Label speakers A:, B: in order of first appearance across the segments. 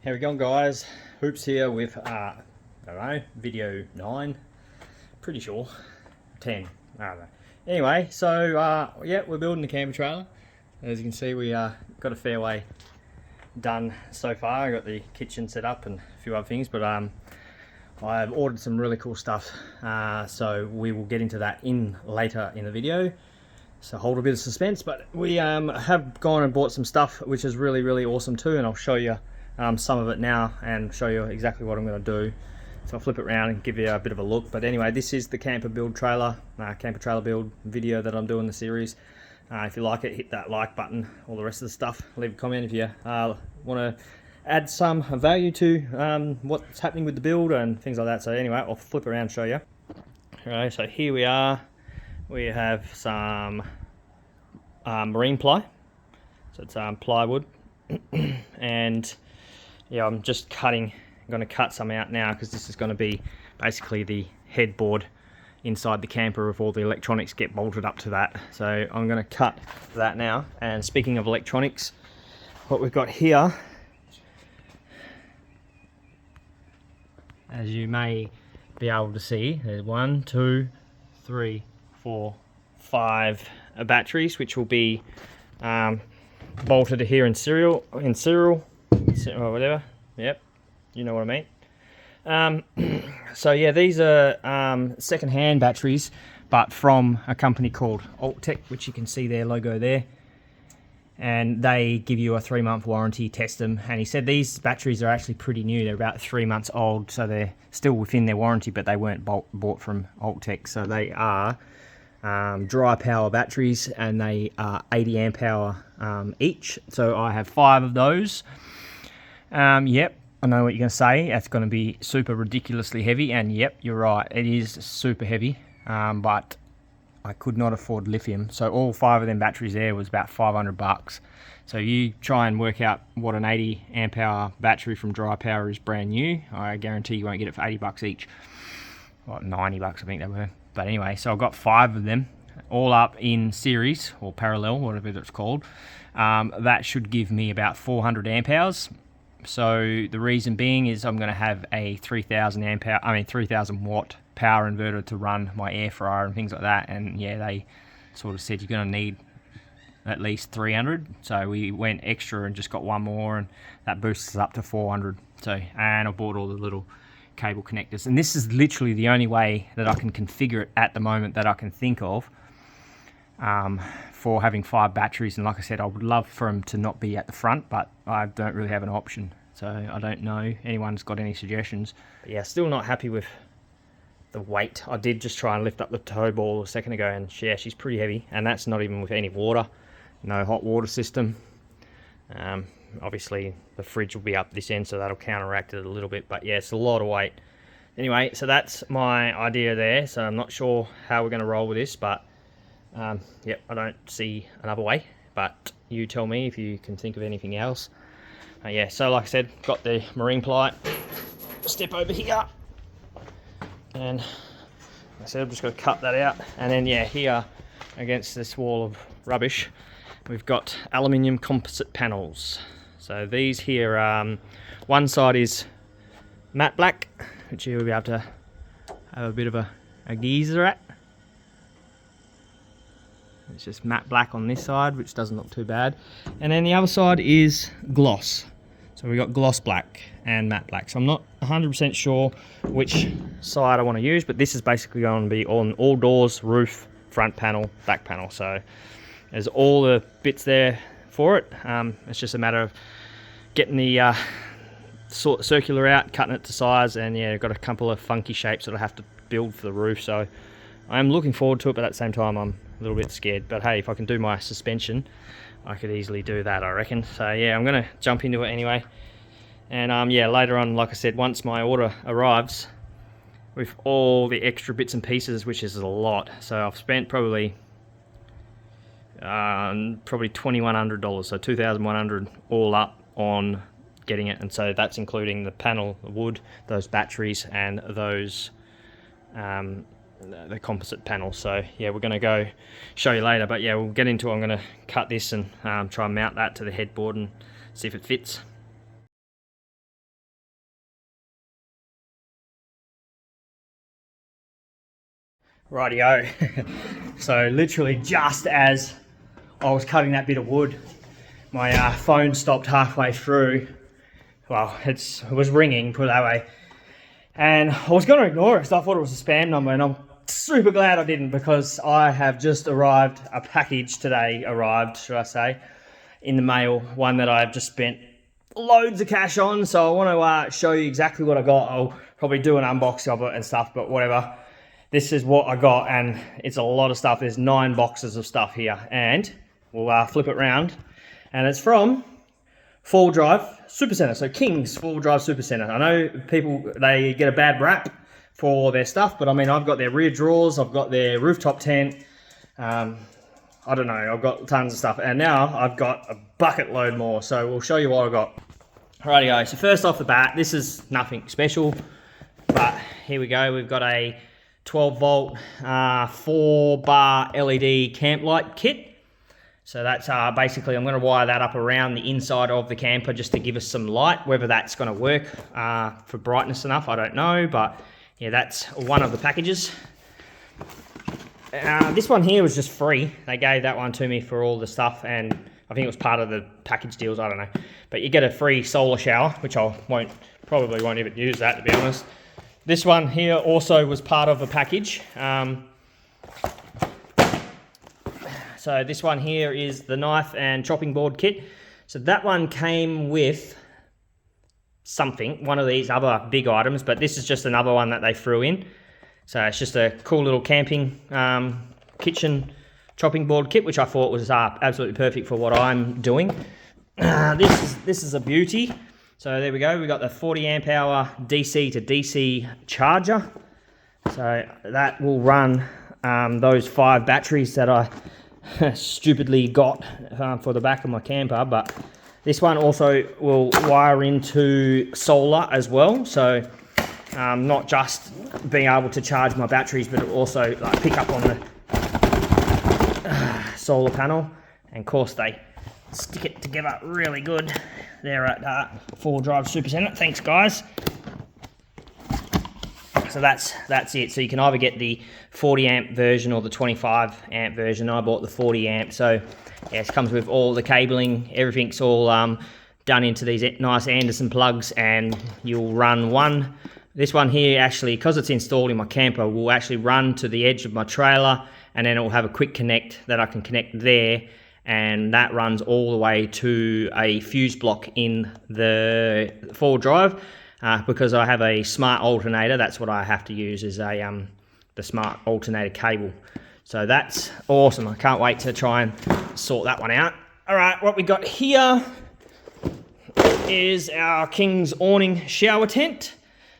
A: How we going, guys? Hoops here with I don't know, video 9, pretty sure 10, I don't know. Anyway, so yeah, we're building the camper trailer. As you can see, we got a fair way done so far. I got the kitchen set up and a few other things, but I've ordered some really cool stuff, so we will get into that later in the video. So hold a bit of suspense, but we have gone and bought some stuff which is really awesome too, and I'll show you some of it now and show you exactly what I'm going to do. So I'll flip it around and give you a bit of a look. But anyway, this is the camper trailer build video that I'm doing the series. If you like it, hit that like button. All the rest of the stuff, leave a comment if you want to add some value to what's happening with the build and things like that. So anyway, I'll flip around and show you. Alright, so here we are. We have some marine ply, so it's plywood, and yeah, I'm just going to cut some out now because this is going to be basically the headboard inside the camper if all the electronics get bolted up to that. So I'm going to cut that now. And speaking of electronics, what we've got here, as you may be able to see, there's 1, 2, 3, 4, 5 batteries, which will be bolted here in serial or whatever. Yep, you know what I mean. So yeah, these are second-hand batteries, but from a company called Tech, which you can see their logo there, and they give you a 3-month warranty. Test them, and he said these batteries are actually pretty new. They're about 3 months old, so they're still within their warranty, but they weren't bought from Tech. So they are dry power batteries, and they are 80 amp hour each. So I have 5 of those. Yep, I know what you're going to say. That's going to be super ridiculously heavy, and yep, you're right. It is super heavy, but I could not afford lithium, so all 5 of them batteries there was about $500. So you try and work out what an 80 amp hour battery from dry power is brand new. I guarantee you won't get it for $80 each. Well, $90 I think they were. But anyway, so I've got 5 of them, all up in series or parallel, whatever it's called. That should give me about 400 amp hours. So the reason being is I'm going to have a 3,000 watt power inverter to run my air fryer and things like that. And yeah, they sort of said you're going to need at least 300. So we went extra and just got one more, and that boosts us up to 400. So, and I bought all the little cable connectors, and this is literally the only way that I can configure it at the moment that I can think of for having 5 batteries. And like I said, I would love for them to not be at the front, but I don't really have an option, so I don't know anyone's got any suggestions. But yeah, still not happy with the weight. I did just try and lift up the tow ball a second ago, and yeah, she's pretty heavy, and that's not even with any water. No hot water system. Obviously the fridge will be up this end, so that'll counteract it a little bit, but yeah, it's a lot of weight. Anyway, so that's my idea there. So I'm not sure how we're going to roll with this, but yep, I don't see another way, but you tell me if you can think of anything else. Yeah, so like I said, got the marine ply. Step over here, and like I said, I'm just going to cut that out, and then yeah, here against this wall of rubbish, we've got aluminium composite panels. So these here, one side is matte black, which you'll be able to have a bit of a geezer at. It's just matte black on this side, which doesn't look too bad. And then the other side is gloss. So we've got gloss black and matte black. So I'm not 100% sure which side I want to use, but this is basically going to be on all doors, roof, front panel, back panel. So there's all the bits there for it. It's just a matter of getting the circular out, cutting it to size, and yeah, I've got a couple of funky shapes that I have to build for the roof. So I'm looking forward to it, but at the same time I'm a little bit scared. But hey, if I can do my suspension, I could easily do that, I reckon. So yeah, I'm gonna jump into it anyway. And yeah, later on, like I said, once my order arrives with all the extra bits and pieces, which is a lot, so I've spent probably $2,100, so $2,100 all up on getting it. And so that's including the panel, the wood, those batteries, and those the composite panel. So yeah, we're going to go show you later, but yeah, we'll get into it. I'm going to cut this and try and mount that to the headboard and see if it fits. Rightio. So literally just as I was cutting that bit of wood, my phone stopped halfway through. Well, it was ringing, put it that way. And I was going to ignore it, so I thought it was a spam number, and I'm super glad I didn't, because I have just arrived, a package today arrived, should I say, in the mail, one that I've just spent loads of cash on. So I want to show you exactly what I got. I'll probably do an unboxing of it and stuff, but whatever. This is what I got, and it's a lot of stuff. There's 9 boxes of stuff here, and we'll flip it around, and it's from Four-Wheel Drive Supercenter. So King's Four-Wheel Drive Supercenter. I know people, they get a bad rap for their stuff, but I mean, I've got their rear drawers, I've got their rooftop tent, I don't know, I've got tons of stuff, and now I've got a bucket load more, so we'll show you what I got. Rightio, so first off the bat, this is nothing special, but here we go. We've got a 12 volt 4 bar LED camp light kit. So that's basically, I'm going to wire that up around the inside of the camper just to give us some light. Whether that's going to work for brightness enough, I don't know, but yeah, that's one of the packages. This one here was just free. They gave that one to me for all the stuff, and I think it was part of the package deals, I don't know. But you get a free solar shower, which I probably won't even use that, to be honest. This one here also was part of a package. So this one here is the knife and chopping board kit. So that one came with something, one of these other big items, but this is just another one that they threw in. So it's just a cool little camping kitchen chopping board kit, which I thought was absolutely perfect for what I'm doing. This is a beauty. So there we go. We've got the 40 amp hour DC to DC charger. So that will run those 5 batteries that I stupidly got for the back of my camper. But this one also will wire into solar as well. So not just being able to charge my batteries, but it will also like pick up on the solar panel. And of course they stick it together really good there at Four-Wheel Drive Supercenter. Thanks guys. So that's it. So you can either get the 40 amp version or the 25 amp version. I bought the 40 amp. So yeah, it comes with all the cabling. Everything's all done into these nice Anderson plugs, and you'll run one. This one here actually, because it's installed in my camper, will actually run to the edge of my trailer, and then it will have a quick connect that I can connect there, and that runs all the way to a fuse block in the four-wheel drive. Because I have a smart alternator, that's what I have to use, is the smart alternator cable. So that's awesome. I can't wait to try and sort that one out. All right, what we got here is our King's awning shower tent.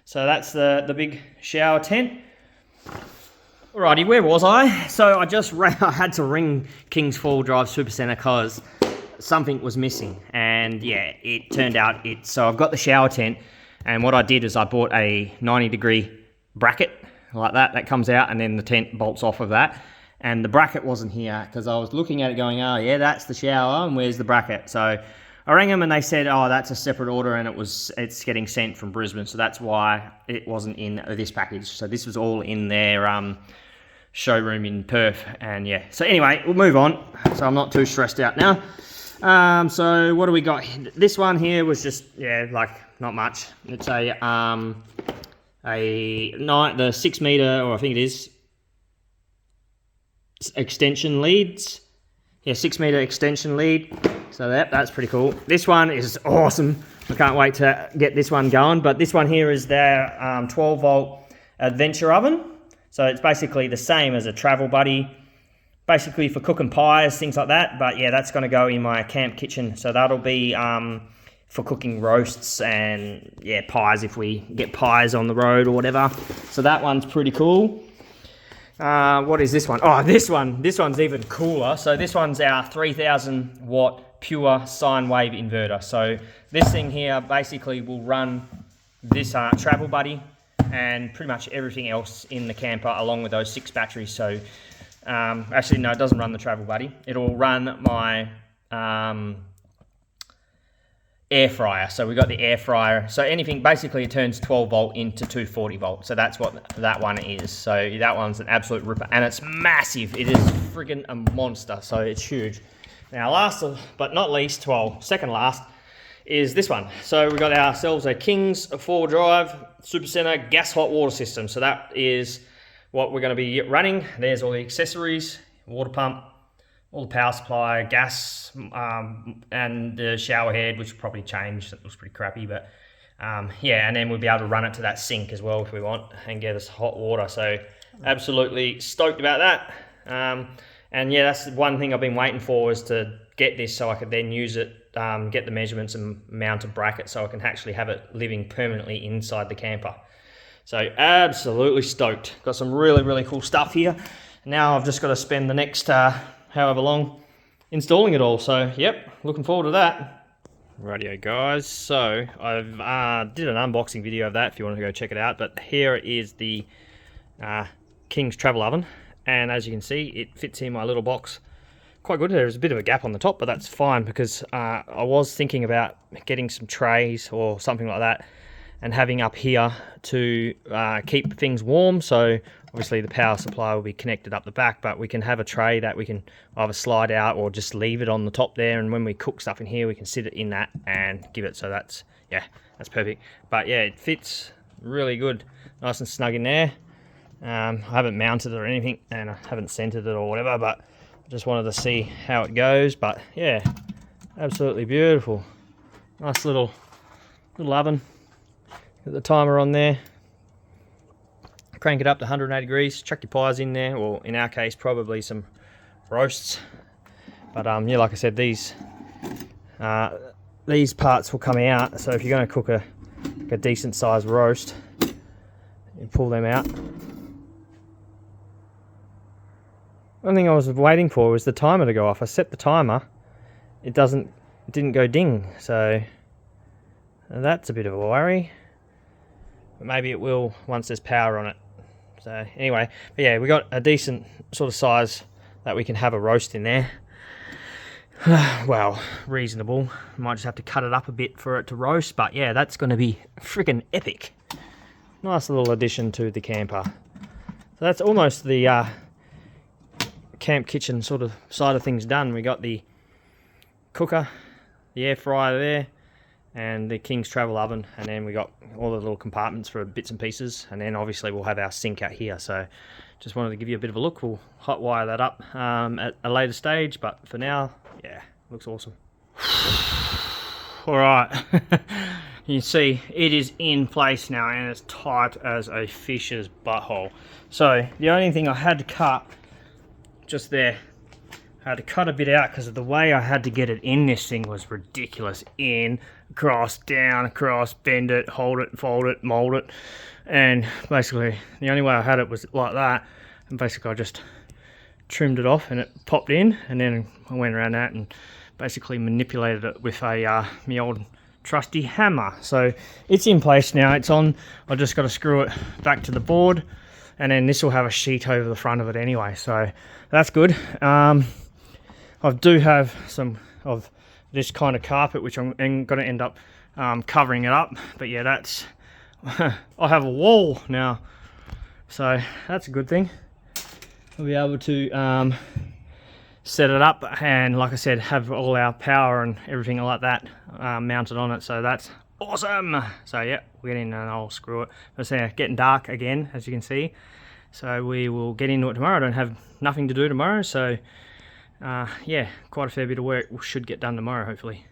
A: So that's the big shower tent. Alrighty, where was I? So I had to ring King's Four-Wheel Drive Supercenter because something was missing, and yeah, it turned out so I've got the shower tent, and what I did is I bought a 90-degree bracket like that comes out, and then the tent bolts off of that, and the bracket wasn't here because I was looking at it going, oh yeah, that's the shower, and where's the bracket? So I rang them and they said, oh, that's a separate order, and it's getting sent from Brisbane, so that's why it wasn't in this package. So this was all in their showroom in Perth, and yeah. So anyway, we'll move on, so I'm not too stressed out now. So what do we got? This one here was just, yeah, like not much. It's the 6 meter, or I think it is, extension leads. Yeah, 6 meter extension lead. So that's pretty cool. This one is awesome. I can't wait to get this one going. But this one here is their 12 volt adventure oven. So it's basically the same as a travel buddy, basically for cooking pies, things like that. But yeah, that's going to go in my camp kitchen. So that'll be for cooking roasts and yeah, pies if we get pies on the road or whatever. So that one's pretty cool. What is this one? Oh, this one's even cooler. So this one's our 3000 watt pure sine wave inverter. So this thing here basically will run this travel buddy and pretty much everything else in the camper along with those 6 batteries. So actually no, it doesn't run the travel buddy. It'll run my air fryer. So we got the air fryer. So anything, basically it turns 12 volt into 240 volt. So that's what that one is. So that one's an absolute ripper, and it's massive. It is friggin' a monster. So it's huge. Now last but not least, well, second last, is this one. So we got ourselves a King's 4-drive Super Center gas hot water system. So that is what we're going to be running. There's all the accessories, water pump, all the power supply, gas, and the shower head, which will probably change. That looks pretty crappy, but yeah, and then we'll be able to run it to that sink as well if we want and get us hot water. So absolutely stoked about that. And yeah, that's one thing I've been waiting for, is to get this so I could then use it, get the measurements and mount a bracket so I can actually have it living permanently inside the camper. So absolutely stoked. Got some really, really cool stuff here. Now I've just got to spend the next however long installing it all. So yep, looking forward to that. Rightio guys, so I've did an unboxing video of that if you want to go check it out. But here is the King's travel oven, and as you can see, it fits in my little box quite good. There's a bit of a gap on the top, but that's fine because I was thinking about getting some trays or something like that and having up here to keep things warm. So obviously the power supply will be connected up the back, but we can have a tray that we can either slide out or just leave it on the top there, and when we cook stuff in here we can sit it in that and give it. So that's, yeah, that's perfect. But yeah, it fits really good, nice and snug in there. I haven't mounted it or anything, and I haven't centered it or whatever, but I just wanted to see how it goes. But yeah, absolutely beautiful. Nice little oven. Got the timer on there. Crank it up to 180 degrees. Chuck your pies in there, or in our case, probably some roasts. But yeah, like I said, these parts will come out. So if you're going to cook a decent sized roast, you pull them out. One thing I was waiting for was the timer to go off. I set the timer, it didn't go ding, so that's a bit of a worry. But maybe it will once there's power on it. So anyway, but yeah, we got a decent sort of size that we can have a roast in there. Well, reasonable. Might just have to cut it up a bit for it to roast, but yeah, that's going to be freaking epic. Nice little addition to the camper. So that's almost the camp kitchen sort of side of things done. We got the cooker, the air fryer there, and the King's travel oven, and then we got all the little compartments for bits and pieces, and then obviously we'll have our sink out here. So just wanted to give you a bit of a look. We'll hot wire that up at a later stage, but for now, yeah, looks awesome. All right. You can see it is in place now, and it's tight as a fish's butthole. So the only thing I had to cut just there, I had to cut a bit out because of the way I had to get it in. This thing was ridiculous. In, across, down, across, bend it, hold it, fold it, mold it, and basically the only way I had it was like that. And basically I just trimmed it off and it popped in, and then I went around that and basically manipulated it with a my old trusty hammer. So it's in place now, it's on. I just got to screw it back to the board, and then this will have a sheet over the front of it anyway, so that's good. I do have some of this kind of carpet which I'm going to end up covering it up, but yeah, that's I have a wall now, so that's a good thing. We'll be able to set it up, and like I said, have all our power and everything like that mounted on it, so that's awesome. So yeah, we'll get in and I'll screw it. It's getting dark again, as you can see, so we will get into it tomorrow. I don't have nothing to do tomorrow, so yeah, quite a fair bit of work should get done tomorrow, hopefully.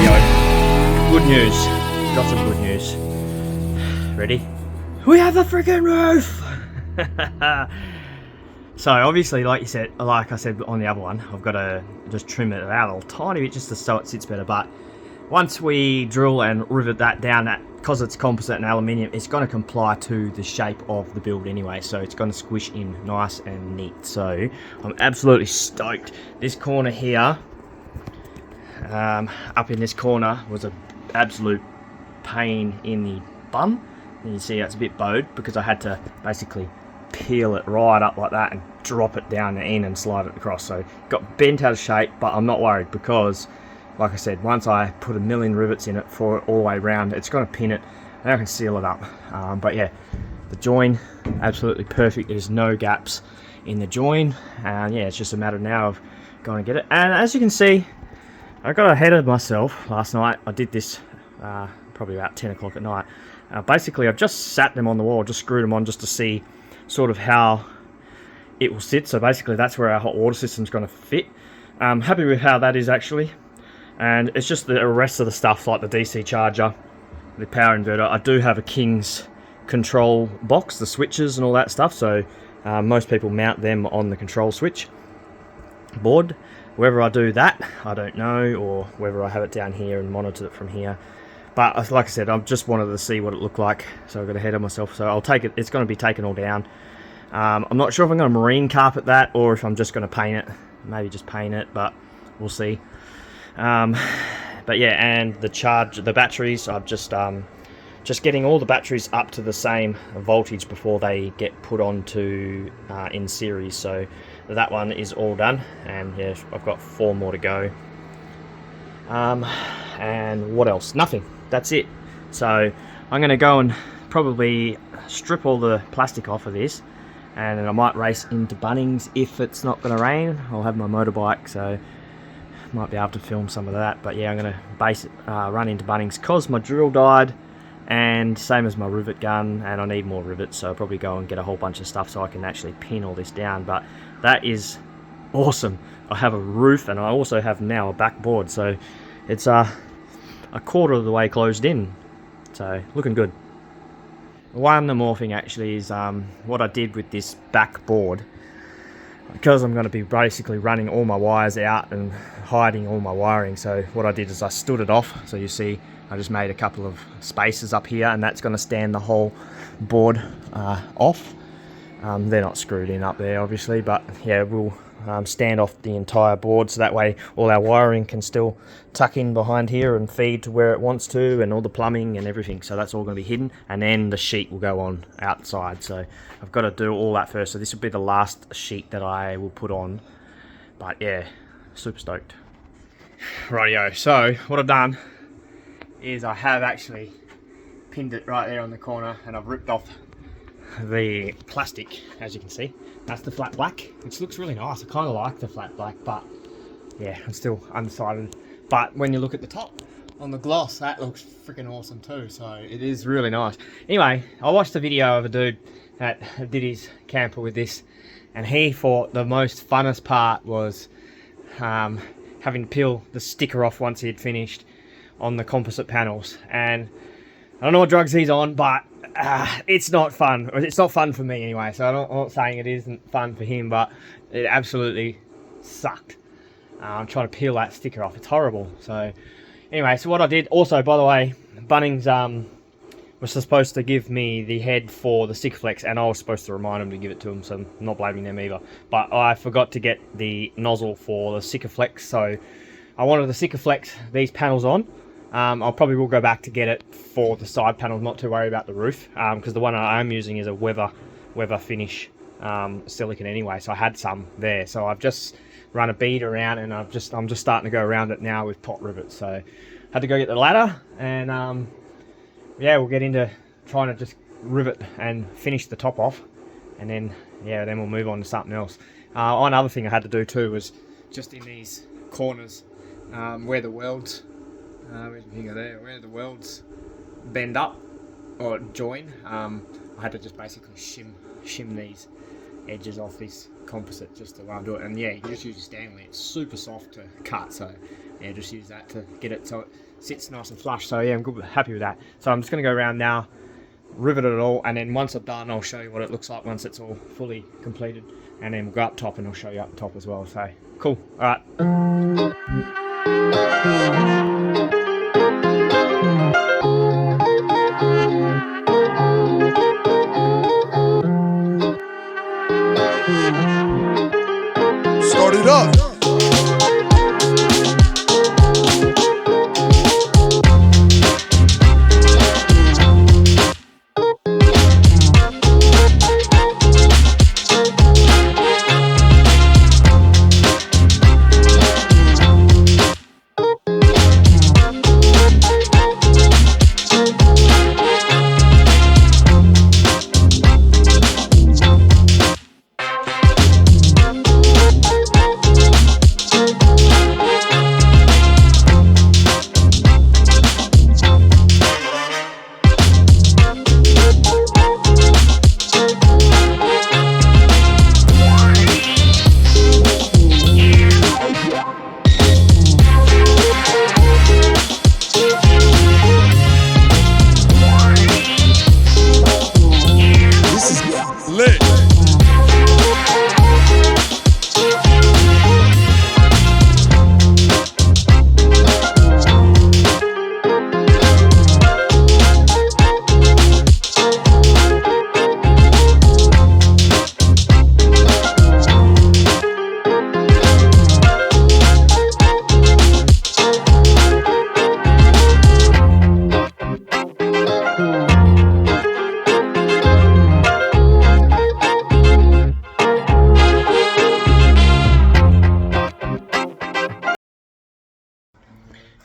A: Rightio. Good news. Got some good news. Ready? We have the freaking roof! So obviously, like I said on the other one, I've got to just trim it out a little tiny bit just so it sits better. But once we drill and rivet that down, because it's composite and aluminium, it's going to comply to the shape of the build anyway. So it's going to squish in nice and neat. So I'm absolutely stoked. This corner here, up in this corner, was an absolute pain in the bum. And you see it's a bit bowed because I had to basically peel it right up like that and drop it down the end and slide it across. So it got bent out of shape, but I'm not worried because, like I said, once I put a million rivets in it for it all the way around, it's going to pin it and I can seal it up. But yeah, the join, absolutely perfect. There's no gaps in the join. And yeah, it's just a matter now of going to get it. And as you can see, I got ahead of myself last night. I did this probably about 10 o'clock at night. Basically, I've just sat them on the wall, just screwed them on just to see sort of how it will sit. So basically that's where our hot water system is going to fit. I'm happy with how that is actually, and it's just the rest of the stuff like the DC charger, the power inverter. I do have a King's control box, the switches and all that stuff, so most people mount them on the control switch board. Whether I do that, I don't know, or whether I have it down here and monitor it from here. But like I said, I just wanted to see what it looked like, so I got ahead of myself. So I'll take it. It's going to be taken all down. I'm not sure if I'm going to marine carpet that or if I'm just going to paint it. Maybe just paint it, but we'll see. But yeah, and the batteries. I'm just getting all the batteries up to the same voltage before they get put onto in series. So that one is all done, and yeah, I've got 4 more to go. And what else? Nothing. That's it. So I'm going to go and probably strip all the plastic off of this, and then I might race into Bunnings if it's not going to rain. I'll have my motorbike, so might be able to film some of that. But yeah, I'm going to run into Bunnings because my drill died, and same as my rivet gun, and I need more rivets, so I'll probably go and get a whole bunch of stuff so I can actually pin all this down. But that is awesome. I have a roof, and I also have now a backboard, so it's a quarter of the way closed in, so looking good. One morphing actually is what I did with this backboard, because I'm going to be basically running all my wires out and hiding all my wiring. So what I did is I stood it off, so you see I just made a couple of spaces up here, and that's going to stand the whole board off. They're not screwed in up there obviously, but yeah, we'll stand off the entire board, so that way all our wiring can still tuck in behind here and feed to where it wants to, and all the plumbing and everything. So that's all going to be hidden, and then the sheet will go on outside. So I've got to do all that first, so this will be the last sheet that I will put on. But yeah, super stoked. Rightio, so what I've done is I have actually pinned it right there on the corner, and I've ripped off the plastic. As you can see, that's the flat black, which looks really nice. I kind of like the flat black, but yeah, I'm still undecided. But when you look at the top on the gloss, that looks freaking awesome too, so it is really nice. Anyway, I watched a video of a dude that did his camper with this, and he thought the most funnest part was having to peel the sticker off once he had finished on the composite panels. And I don't know what drugs he's on, but it's not fun. It's not fun for me anyway, so I'm not saying it isn't fun for him, but it absolutely sucked. I'm trying to peel that sticker off. It's horrible. So anyway, so what I did also, by the way, Bunnings was supposed to give me the head for the Sikaflex, and I was supposed to remind them to give it to them, so I'm not blaming them either. But I forgot to get the nozzle for the Sikaflex, so I wanted the Sikaflex, these panels on. I'll probably will go back to get it for the side panels, not to worry about the roof, because the one I am using is a weather finish silicone anyway, so I had some there. So I've just run a bead around, and I'm just starting to go around it now with pot rivets. So had to go get the ladder, and yeah, we'll get into trying to just rivet and finish the top off, and then yeah, then we'll move on to something else. One other thing I had to do too was just in these corners where the welds where's the finger there? Where the welds bend up or join, I had to just basically shim these edges off this composite just to do it. And yeah, you just use your Stanley. It's super soft to cut, so yeah, just use that to get it so it sits nice and flush. So yeah, I'm good, happy with that. So I'm just going to go around now, rivet it all, and then once I'm done, I'll show you what it looks like once it's all fully completed, and then we'll go up top and I'll show you up top as well. So cool. All right.
B: Start it up.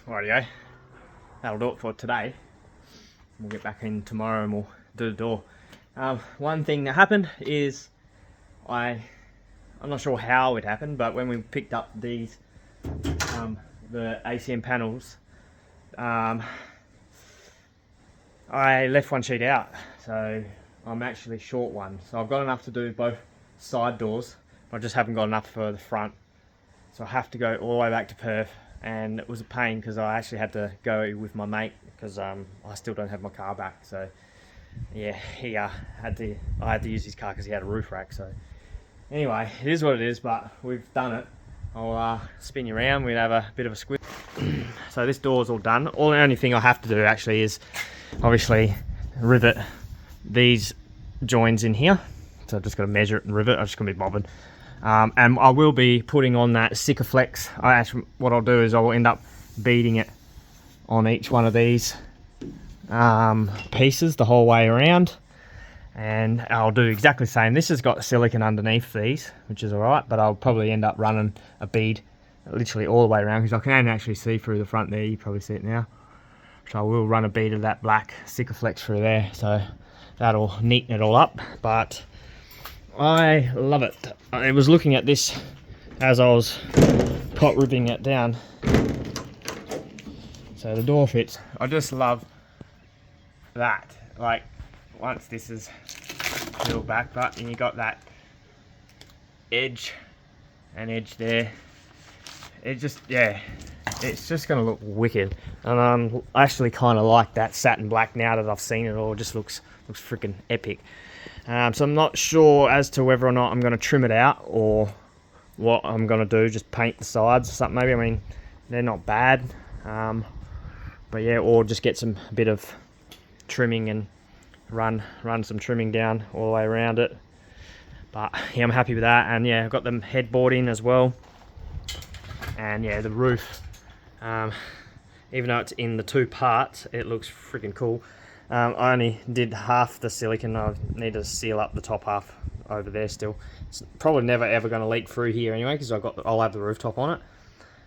A: Rightio, that'll do it for today. We'll get back in tomorrow and we'll do the door. One thing that happened is I'm not sure how it happened, but when we picked up these the ACM panels, I left one sheet out, so I'm actually short one. So I've got enough to do both side doors, but I just haven't got enough for the front. So I have to go all the way back to Perth, and it was a pain because I actually had to go with my mate because I still don't have my car back. So yeah, I had to use his car because he had a roof rack. So anyway, it is what it is, but we've done it. I'll spin you around, we'll have a bit of a squid. So this door's all done. The only thing I have to do actually is obviously rivet these joins in here. So I've just got to measure it and rivet. I'm just going to be bobbing. And I will be putting on that Sikaflex. What I'll do is I'll end up beading it on each one of these pieces the whole way around, and I'll do exactly the same. This has got silicone underneath these, which is alright, but I'll probably end up running a bead literally all the way around because I can actually see through the front there. You probably see it now. So I will run a bead of that black Sikaflex through there, so that'll neaten it all up. But I love it. I was looking at this as I was pot ripping it down. So the door fits. I just love that. Like, once this is peeled back, but and you got that edge and edge there. It just, yeah, it's just gonna look wicked. And I actually kind of like that satin black now that I've seen it all. It just looks freaking epic. So I'm not sure as to whether or not I'm going to trim it out or what I'm going to do, just paint the sides or something maybe. I mean, they're not bad, but yeah, or just get a bit of trimming and run some trimming down all the way around it. But yeah, I'm happy with that. And yeah, I've got them headboard in as well. And yeah, the roof, even though it's in the two parts, it looks freaking cool. I only did half the silicone. I need to seal up the top half over there still. It's probably never ever going to leak through here anyway because I'll have the rooftop on it.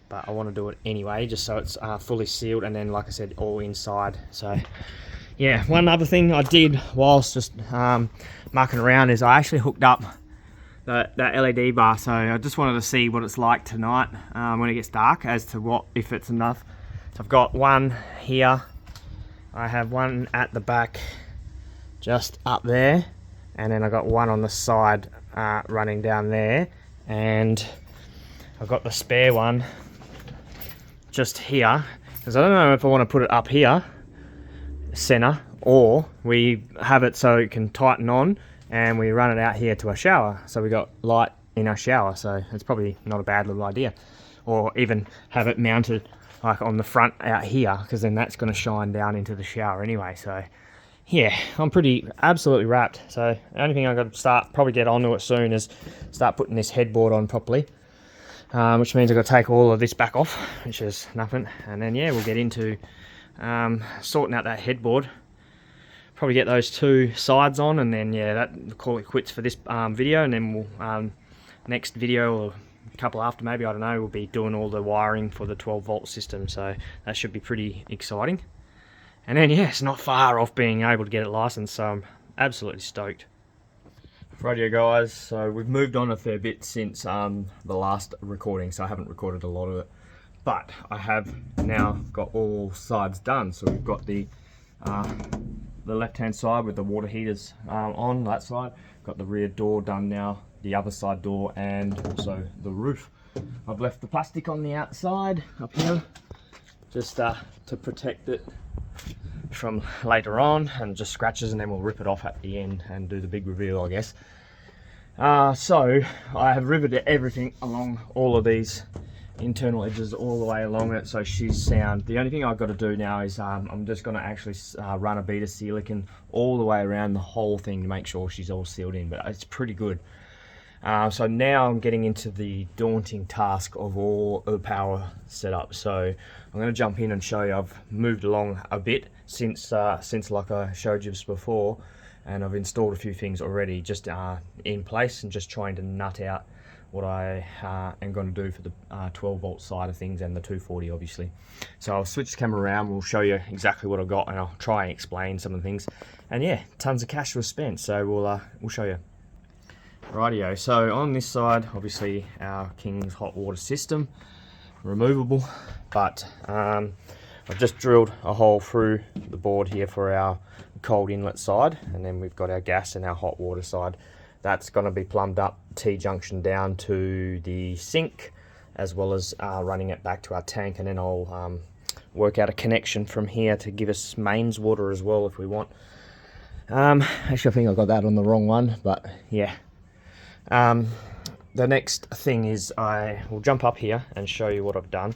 A: But I want to do it anyway just so it's fully sealed, and then like I said, all inside. So yeah, one other thing I did whilst just mucking around is I actually hooked up that LED bar. So I just wanted to see what it's like tonight when it gets dark, as to if it's enough. So I've got one here. I have one at the back just up there, and then I got one on the side running down there, and I've got the spare one just here, because I don't know if I want to put it up here, center, or we have it so it can tighten on and we run it out here to our shower. So we got light in our shower, so it's probably not a bad little idea. Or even have it mounted like on the front out here, because then that's going to shine down into the shower anyway. So yeah, I'm absolutely wrapped. So the only thing I've got to probably get onto it soon is start putting this headboard on properly. Which means I've got to take all of this back off, which is nothing. And then yeah, we'll get into sorting out that headboard. Probably get those two sides on, and then yeah, we'll call it quits for this video. And then we'll next video, or a couple after maybe, I don't know, we'll be doing all the wiring for the 12-volt system. So that should be pretty exciting. And then yeah, it's not far off being able to get it licensed, so I'm absolutely stoked. Rightio guys, so we've moved on a fair bit since the last recording, so I haven't recorded a lot of it, but I have now got all sides done. So we've got the left hand side with the water heaters on that side, got the rear door done now, the other side door, and also the roof. I've left the plastic on the outside up here just to protect it from later on, and just scratches, and then we'll rip it off at the end and do the big reveal, I guess. So I have riveted everything along all of these internal edges all the way along it, so she's sound. The only thing I've got to do now is I'm just going to actually run a bead of silicone all the way around the whole thing to make sure she's all sealed in, but it's pretty good. So now I'm getting into the daunting task of all the power setup. So I'm going to jump in and show you. I've moved along a bit since like I showed you just before, and I've installed a few things already just in place, and just trying to nut out what I am going to do for the 12-volt side of things, and the 240 obviously. So I'll switch the camera around, we'll show you exactly what I've got, and I'll try and explain some of the things. And yeah, tons of cash was spent, so we'll show you. Rightio, so on this side, obviously our King's hot water system, removable, but I've just drilled a hole through the board here for our cold inlet side, and then we've got our gas and our hot water side. That's going to be plumbed up T-junction down to the sink, as well as running it back to our tank, and then I'll work out a connection from here to give us mains water as well if we want. Actually, I think I got that on the wrong one, but yeah. The next thing is I will jump up here and show you what I've done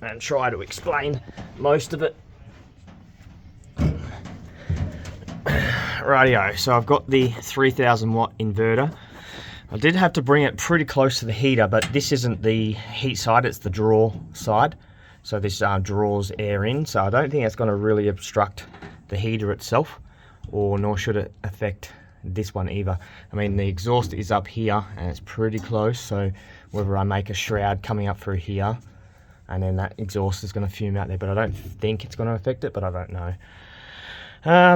A: and try to explain most of it. Rightio, so I've got the 3000 watt inverter. I did have to bring it pretty close to the heater, but this isn't the heat side, it's the draw side. So this draws air in, so I don't think it's going to really obstruct the heater itself, or nor should it affect this one either. I mean, the exhaust is up here and it's pretty close, so whether I make a shroud coming up through here and then that exhaust is going to fume out there, but I don't think it's going to affect it, but I don't know.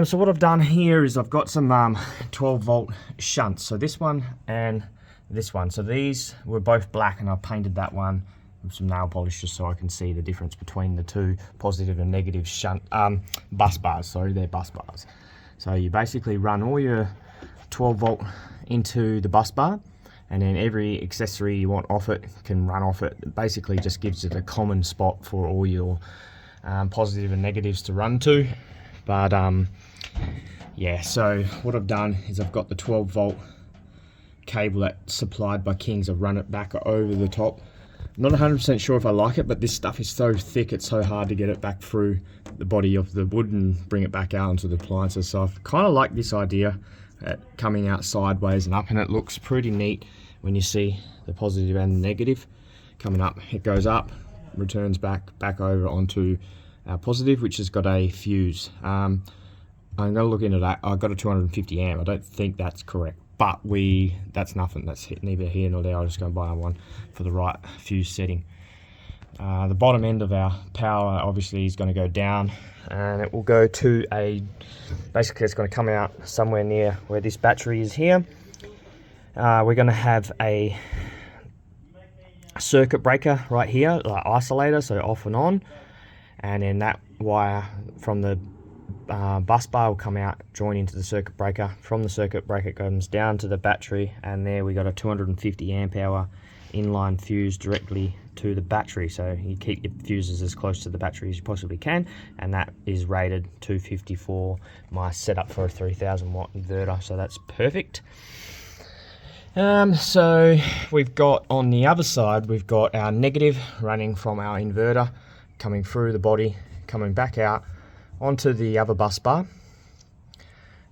A: So what I've done here is I've got some 12-volt shunts, so this one and this one. So these were both black, and I painted that one with some nail polish just so I can see the difference between the two positive and negative shunt bus bars. Sorry, they're bus bars. So you basically run all your 12-volt into the bus bar, and then every accessory you want off it can run off it. It basically just gives it a common spot for all your positive and negatives to run to. But yeah, so what I've done is I've got the 12-volt cable that's supplied by King's. I've run it back over the top. I'm not 100% sure if I like it, but this stuff is so thick, it's so hard to get it back through the body of the wood and bring it back out onto the appliances. So I've kind of like this idea at coming out sideways and up, and it looks pretty neat when you see the positive and the negative coming up. It goes up, returns back over onto our positive, which has got a fuse. I'm going to look into that. I've got a 250 amp. I don't think that's correct, but that's nothing. That's neither here nor there. I'm just going to buy one for the right fuse setting. The bottom end of our power obviously is going to go down, and it will go to basically it's going to come out somewhere near where this battery is here. We're going to have a circuit breaker right here, like isolator, so off and on, and then that wire from the bus bar will come out, join into the circuit breaker. From the circuit breaker it comes down to the battery, and there we got a 250 amp hour inline fuse directly to the battery. So you keep your fuses as close to the battery as you possibly can, and that is rated 250 for my setup for a 3000 watt inverter, so that's perfect. So we've got on the other side, we've got our negative running from our inverter, coming through the body, coming back out onto the other bus bar.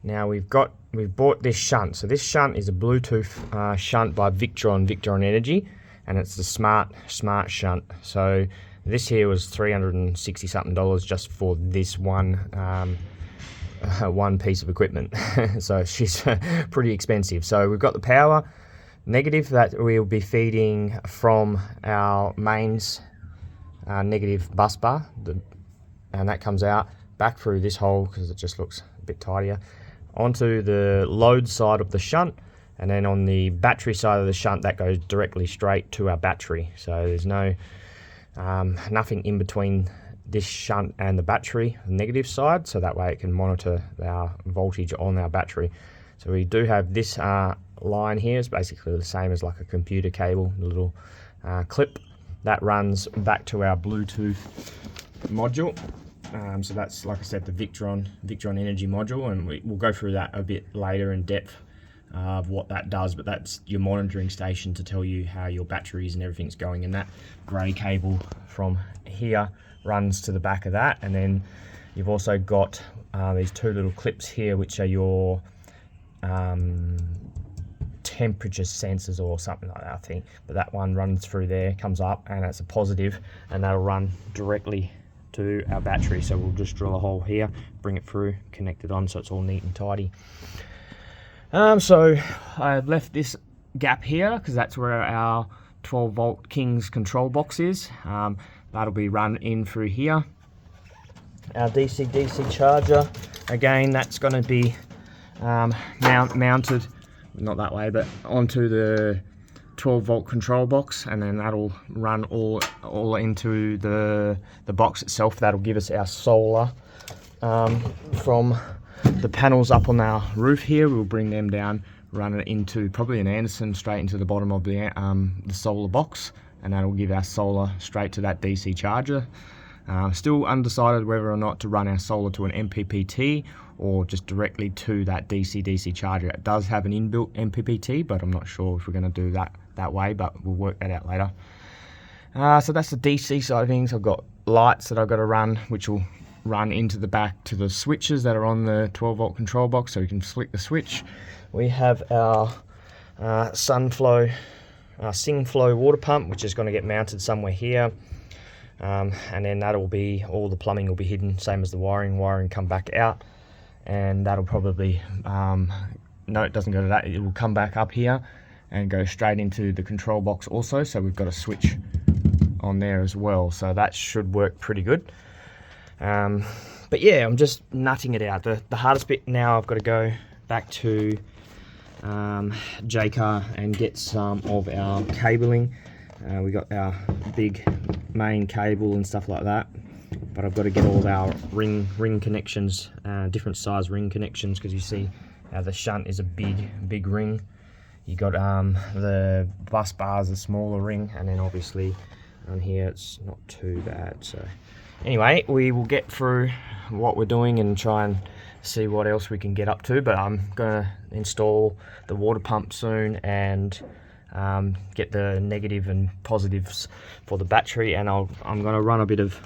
A: Now we've bought this shunt. So this shunt is a Bluetooth shunt by Victron Energy, and it's the smart shunt. So this here was $360 something just for this one piece of equipment. So she's pretty expensive. So we've got the power negative that we'll be feeding from our mains negative bus bar, and that comes out back through this hole because it just looks a bit tidier, onto the load side of the shunt, and then on the battery side of the shunt that goes directly straight to our battery. So there's no nothing in between this shunt and the battery, the negative side, so that way it can monitor our voltage on our battery. So we do have this line here. It's basically the same as like a computer cable, the little clip that runs back to our Bluetooth module. So that's, like I said, the Victron Energy module, and we'll go through that a bit later in depth of what that does, but that's your monitoring station to tell you how your batteries and everything's going. And that grey cable from here runs to the back of that, and then you've also got these two little clips here which are your temperature sensors or something like that, I think, but that one runs through there, comes up, and it's a positive, and that'll run directly to our battery. So we'll just drill a hole here, bring it through, connect it on, so it's all neat and tidy. So I've left this gap here because that's where our 12 volt King's control box is. That'll be run in through here. Our DC charger, again, that's going to be mounted, not that way, but onto the 12 volt control box, and then that'll run all into the box itself. That'll give us our solar from the panels up on our roof here. We'll bring them down, run it into probably an Anderson straight into the bottom of the solar box, and that'll give our solar straight to that DC charger. Still undecided whether or not to run our solar to an MPPT or just directly to that DC charger. It does have an inbuilt MPPT, but I'm not sure if we're going to do that way, but we'll work that out later. So that's the DC side of things. I've got lights that I've got to run, which will run into the back to the switches that are on the 12 volt control box, so we can flick the switch. We have our SingFlow water pump, which is going to get mounted somewhere here. And then that'll be, all the plumbing will be hidden, same as the wiring come back out, and that'll probably, no, it doesn't go to that, it will come back up here and go straight into the control box also, so we've got a switch on there as well, so that should work pretty good. But yeah, I'm just nutting it out. The hardest bit now, I've got to go back to J-Car and get some of our cabling. We got our big main cable and stuff like that, but I've got to get all of our ring connections, different size ring connections, because you see the shunt is a big ring. You got the bus bars, a smaller ring, and then obviously on here it's not too bad. So anyway, we will get through what we're doing and try and see what else we can get up to, but I'm gonna install the water pump soon and get the negative and positives for the battery, and I'm gonna run a bit of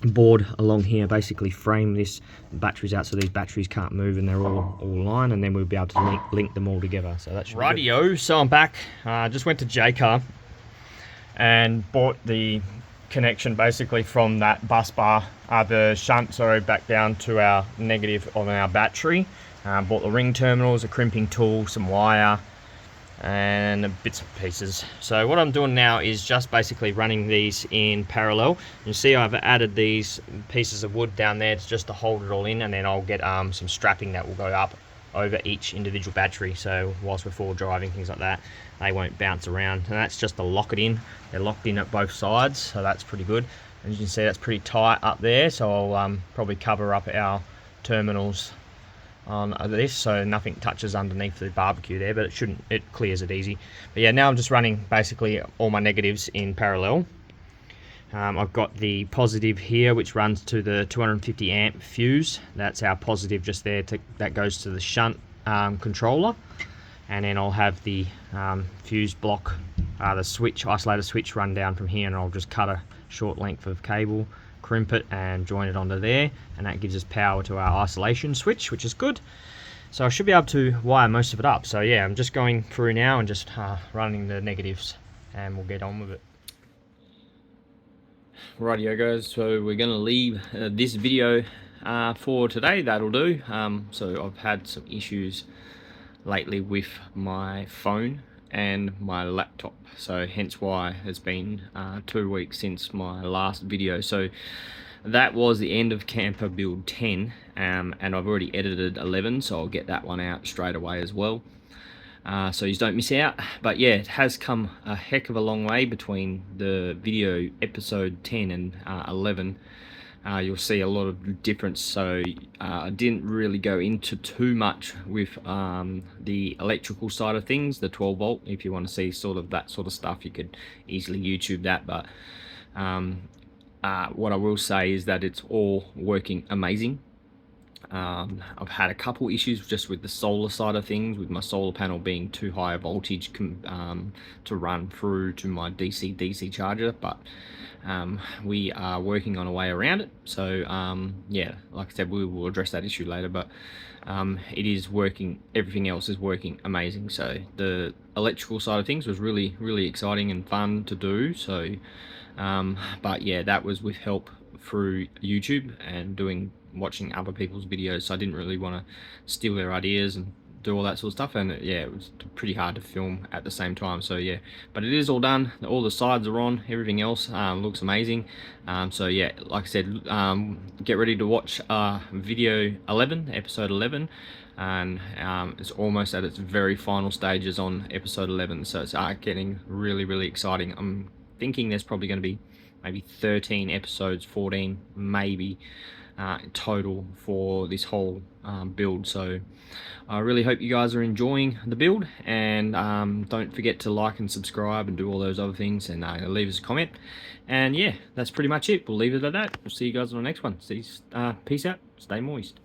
A: board along here, basically frame this batteries out so these batteries can't move and they're all aligned, and then we'll be able to link them all together. So that's rightio. So I'm back. Just went to J-Car and bought the connection basically from that bus bar, the shunt, sorry, back down to our negative on our battery. Bought the ring terminals, a crimping tool, some wire, and bits and pieces. So what I'm doing now is just basically running these in parallel. You see I've added these pieces of wood down there just to hold it all in, and then I'll get some strapping that will go up over each individual battery, so whilst we're forward driving, things like that, they won't bounce around. And that's just to lock it in. They're locked in at both sides, so that's pretty good. As you can see, that's pretty tight up there, so I'll probably cover up our terminals on this, so nothing touches underneath the barbecue there, but it clears it easy. But yeah, now I'm just running basically all my negatives in parallel. I've got the positive here, which runs to the 250 amp fuse. That's our positive just there, that goes to the shunt controller. And then I'll have the fuse block, the switch, isolator switch, run down from here, and I'll just cut a short length of cable, crimp it and join it onto there, and that gives us power to our isolation switch, which is good. So I should be able to wire most of it up. So yeah, I'm just going through now and just running the negatives, and we'll get on with it. Rightio guys, so we're going to leave this video for today. That'll do. So I've had some issues lately with my phone and my laptop, so hence why it's been 2 weeks since my last video. So that was the end of camper build 10, and I've already edited 11, so I'll get that one out straight away as well. So you don't miss out. But yeah, it has come a heck of a long way between the video episode 10 and 11. You'll see a lot of difference. So I didn't really go into too much with the electrical side of things, the 12 volt. If you want to see sort of that sort of stuff, you could easily YouTube that. But what I will say is that it's all working amazing. I've had a couple issues just with the solar side of things, with my solar panel being too high a voltage to run through to my DC charger, but we are working on a way around it. So yeah, like I said, we will address that issue later, but it is working. Everything else is working amazing. So the electrical side of things was really exciting and fun to do. So but yeah, that was with help through YouTube and watching other people's videos, so I didn't really want to steal their ideas and do all that sort of stuff, and yeah, it was pretty hard to film at the same time. So yeah, but it is all done, all the sides are on, everything else looks amazing. So yeah, like I said, get ready to watch video 11, episode 11, and it's almost at its very final stages on episode 11, so it's getting really exciting. I'm thinking there's probably going to be maybe 13 episodes, 14 maybe, total for this whole build. So I really hope you guys are enjoying the build, and don't forget to like and subscribe and do all those other things, and leave us a comment. And yeah, that's pretty much it. We'll leave it at that. We'll see you guys on the next one. Peace out, stay moist.